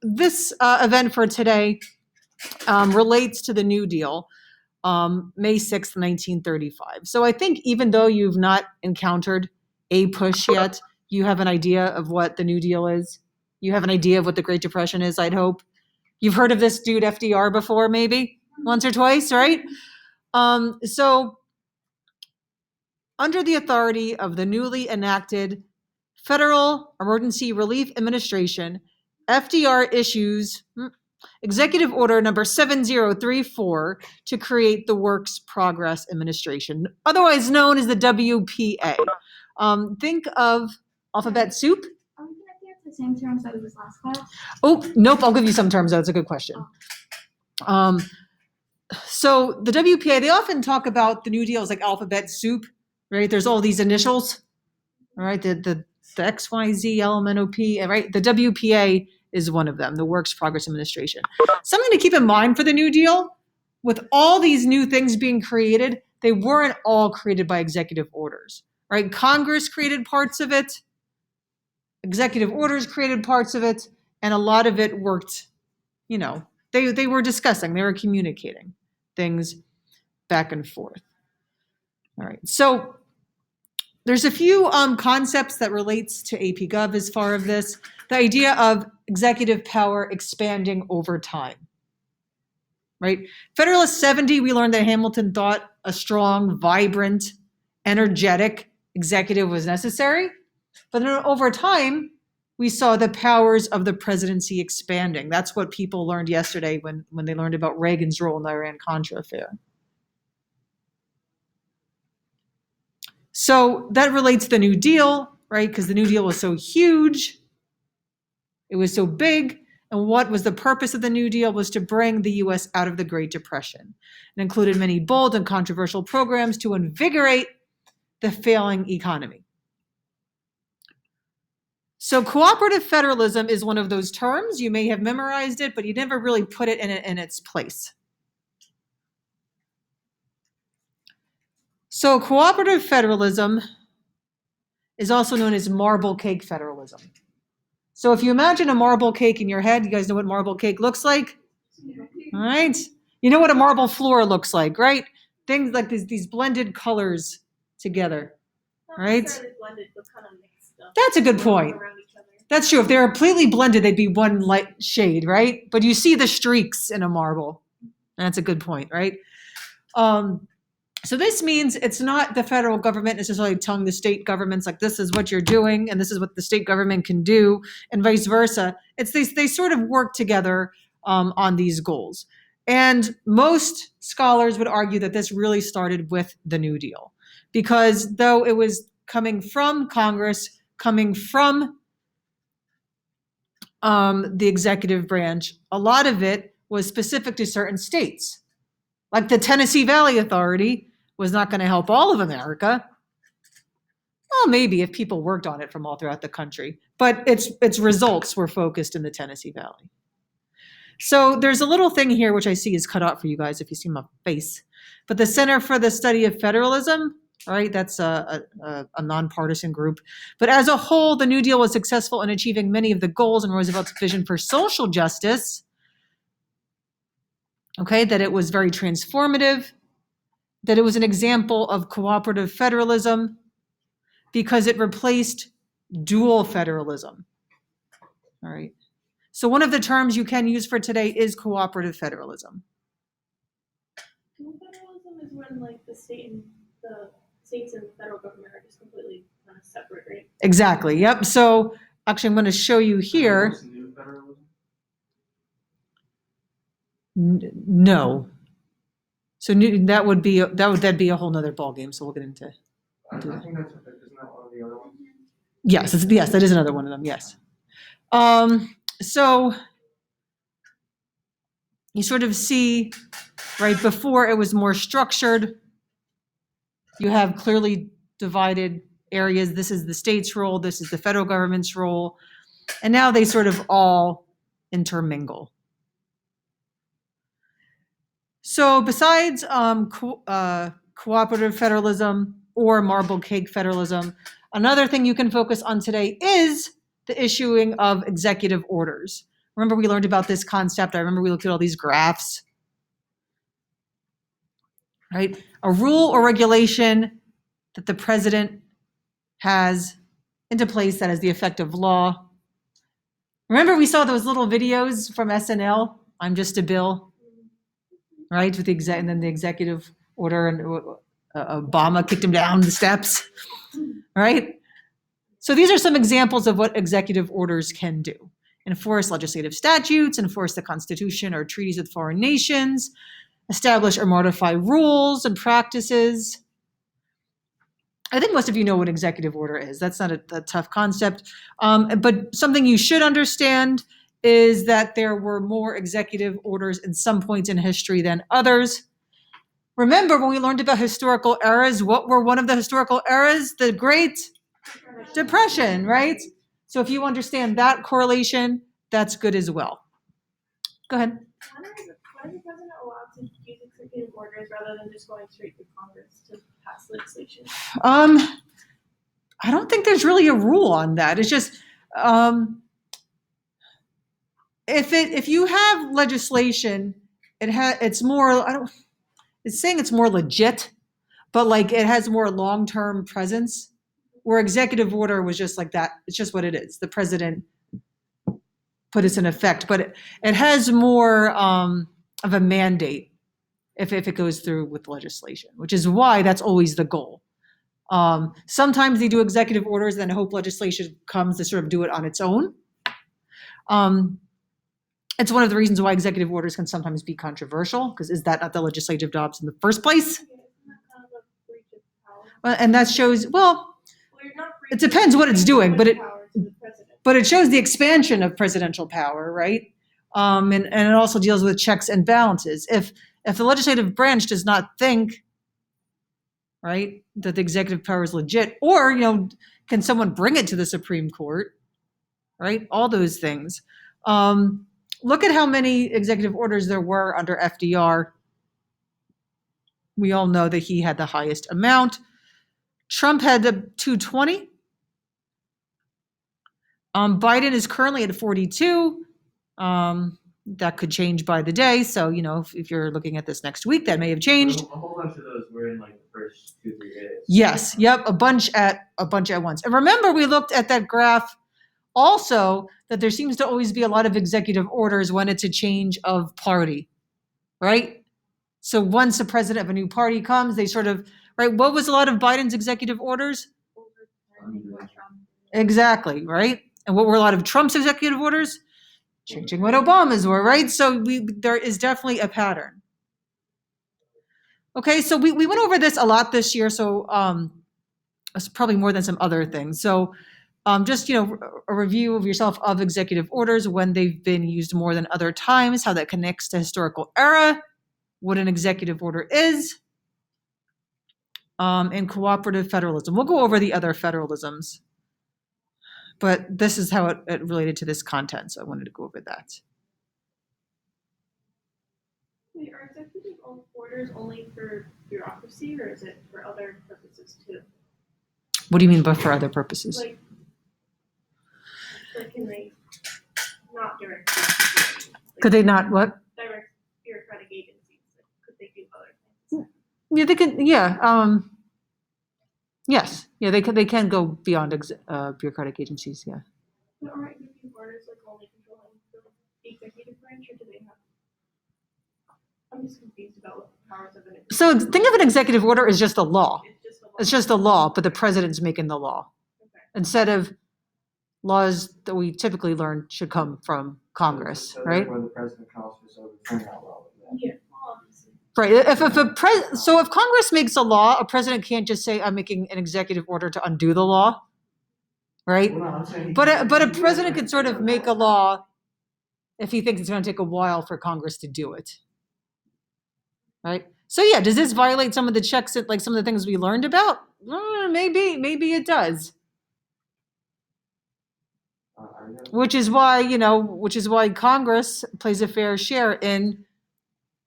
This event for today relates to the New Deal, May 6th, 1935. So I think even though you've not encountered a push yet, you have an idea of what the New Deal is. You have an idea of what the Great Depression is, I'd hope. You've heard of this dude FDR before, maybe once or twice, right? So under the authority of the newly enacted Federal Emergency Relief Administration, FDR issues Executive Order number 7034 to create the Works Progress Administration, otherwise known as the WPA. Think of alphabet soup. Are we connecting it to the same terms that we was last class? Oh, nope, I'll give you some terms. That's a good question. So the WPA, they often talk about the New Deal as like alphabet soup, right? There's all these initials, all right? The XYZ, LMNOP, right? The WPA is one of them, the Works Progress Administration. Something to keep in mind for the New Deal, with all these new things being created, they weren't all created by executive orders, right? Congress created parts of it, executive orders created parts of it, and a lot of it worked, they were discussing, they were communicating things back and forth. All right, so there's a few concepts that relates to AP Gov as far as this. The idea of executive power expanding over time, right? Federalist 70, we learned that Hamilton thought a strong, vibrant, energetic executive was necessary. But then over time, we saw the powers of the presidency expanding. That's what people learned yesterday when they learned about Reagan's role in the Iran-Contra affair. So that relates to the New Deal, right? Because the New Deal was so huge. It was so big. And what was the purpose of the New Deal was to bring the U.S. out of the Great Depression. It included many bold and controversial programs to invigorate the failing economy. So cooperative federalism is one of those terms. You may have memorized it, but you never really put it in its place. So cooperative federalism is also known as marble cake federalism. So if you imagine a marble cake in your head, you guys know what marble cake looks like? All right. You know what a marble floor looks like, right? Things like these blended colors together, right? Blended, but kind of mixed up. That's a good point. That's true. If they're completely blended, they'd be one light shade, right? But you see the streaks in a marble. That's a good point, right? So this means it's not the federal government necessarily telling the state governments like this is what you're doing and this is what the state government can do and vice versa. It's they sort of work together on these goals. And most scholars would argue that this really started with the New Deal because though it was coming from Congress, coming from the executive branch, a lot of it was specific to certain states. Like the Tennessee Valley Authority was not going to help all of America. Well, maybe if people worked on it from all throughout the country, but its results were focused in the Tennessee Valley. So there's a little thing here which I see is cut out for you guys if you see my face. But the Center for the Study of Federalism, right? That's a nonpartisan group. But as a whole, the New Deal was successful in achieving many of the goals in Roosevelt's vision for social justice. Okay, that it was very transformative, that it was an example of cooperative federalism because it replaced dual federalism. All right. So one of the terms you can use for today is cooperative federalism. Dual federalism is when like the states and the federal government are just completely kind of separate, right? Exactly. Yep. So actually, I'm going to show you here. No. So that'd be a whole nother ballgame. So we'll get into. I think that's isn't that one of the other ones? Yes, that is another one of them. Yes. So you sort of see, right before it was more structured. You have clearly divided areas. This is the state's role. This is the federal government's role, and now they sort of all intermingle. So besides cooperative federalism or marble cake federalism, another thing you can focus on today is the issuing of executive orders. Remember we learned about this concept. I remember we looked at all these graphs. Right? A rule or regulation that the president has into place that has the effect of law. Remember we saw those little videos from SNL, I'm just a bill, right? With the and then the executive order, and Obama kicked him down the steps, right? So these are some examples of what executive orders can do. Enforce legislative statutes, enforce the Constitution or treaties with foreign nations, establish or modify rules and practices. I think most of you know what executive order is. That's not a tough concept. But something you should understand is that there were more executive orders in some points in history than others. Remember when we learned about historical eras, what were one of the historical eras? The Great Depression, right? So if you understand that correlation, that's good as well. Go ahead. When is the president allowed to use executive orders rather than just going straight to Congress to pass legislation? I don't think there's really a rule on that. It's just if you have legislation, it's more. It's saying it's more legit, but like it has more long-term presence. Where executive order was just like that. It's just what it is. The president put this in effect, but it has more of a mandate if it goes through with legislation, which is why that's always the goal. Sometimes they do executive orders, then hope legislation comes to sort of do it on its own. It's one of the reasons why executive orders can sometimes be controversial, because is that not the legislative jobs in the first place? Isn't that kind of a breach of power? And that shows, well, You're not it depends what it's doing, but power to the president. but it shows the expansion of presidential power, right? And it also deals with checks and balances. If the legislative branch does not think, right, that the executive power is legit, or can someone bring it to the Supreme Court, right? All those things. Look at how many executive orders there were under FDR. We all know that he had the highest amount. Trump had 220. Biden is currently at 42. That could change by the day. So, if you're looking at this next week, that may have changed. A whole bunch of those were in like the first 2-3 days. Yes. Yep. A bunch at once. And remember, we looked at that graph also that there seems to always be a lot of executive orders when it's a change of party, right? So once the president of a new party comes, they sort of, right? What was a lot of Biden's executive orders? Exactly, right? And what were a lot of Trump's executive orders? Changing what Obama's were, right? So there is definitely a pattern. Okay, so we went over this a lot this year, so it's probably more than some other things. So just, a review of yourself of executive orders, when they've been used more than other times, how that connects to historical era, what an executive order is, and cooperative federalism. We'll go over the other federalisms, but this is how it related to this content, so I wanted to go over that. Wait, are executive orders only for bureaucracy, or is it for other purposes too? What do you mean by for other purposes? Like can they not direct? Could they not what? Direct bureaucratic agencies. Could they do other things? Yeah, they can. Yeah. Yes. Yeah, they can go beyond bureaucratic agencies. Yeah. But aren't executive orders like only controlling the executive branch, or do they have? I'm just confused about what the powers of an executive. So think of an executive order as just a law. It's just a law. It's just a law, but the president's making the law. Okay. Instead of laws that we typically learn should come from Congress, So right? Where the president calls for overturning that law. Yeah, obviously. Right. If Congress makes a law, a president can't just say, "I'm making an executive order to undo the law," right? Well, no, I'm saying But a president could sort of make a law if he thinks it's going to take a while for Congress to do it, right? So yeah, does this violate some of the checks that, like some of the things we learned about? Maybe it does. Which is why Congress plays a fair share in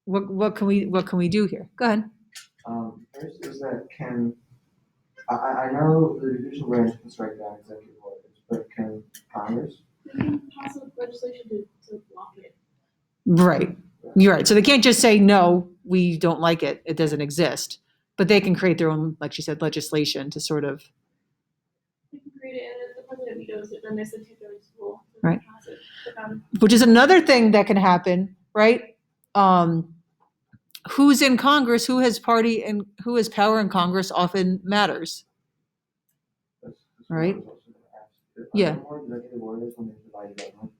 what can we do here? Go ahead. First is that I know the judicial branch can strike down executive orders, But can Congress? They can pass a legislation to block it. Right. You're right. So they can't just say, no, we don't like it. It doesn't exist. But they can create their own, like she said, legislation to sort of, They can create it, and if the president vetoes it, then there's a 2/3 rule to Right. pass it. But, which is another thing that can happen, right? Who's in Congress, who has party and who has power in Congress often matters. That's Right. what I was also gonna ask. Yeah. Are there more executive orders when there's divided government?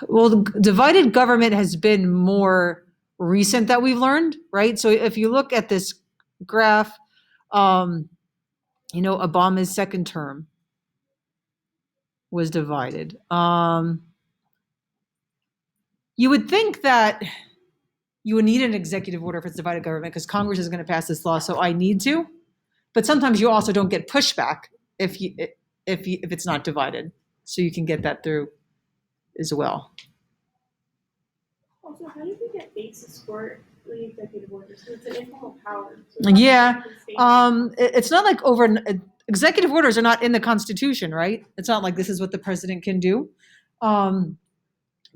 Well, the divided government has been more recent that we've learned, right? So if you look at this graph, Obama's second term was divided. You would think that you would need an executive order if it's divided government because Congress is going to pass this law, so I need to. But sometimes you also don't get pushback if it's not divided, so you can get that through as well. Also, how did we get basis for the executive order? So it's an informal power. So it's not Yeah, like the state- It's not like executive orders are not in the Constitution, right? It's not like this is what the president can do.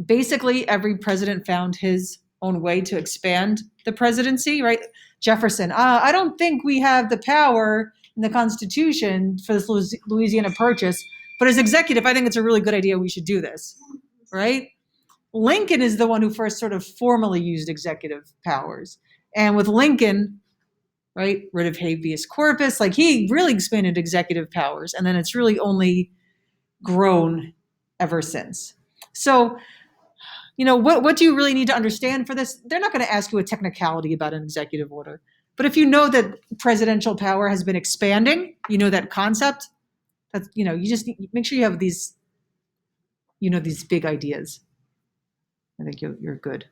Basically, every president found his own way to expand the presidency, right? Jefferson, I don't think we have the power in the Constitution for this Louisiana Purchase, but as executive, I think it's a really good idea. We should do this, right? Lincoln is the one who first sort of formally used executive powers. And with Lincoln, right, writ of habeas corpus, like he really expanded executive powers. And then it's really only grown ever since. So, what do you really need to understand for this? They're not going to ask you a technicality about an executive order. But if you know that presidential power has been expanding, that concept, that's, you just make sure you have these, these big ideas. I think you're good.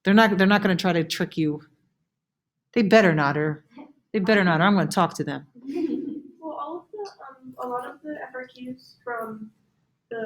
They're not going to try to trick you. They better not, or I'm going to talk to them. Well, all of the a lot of the FRQs from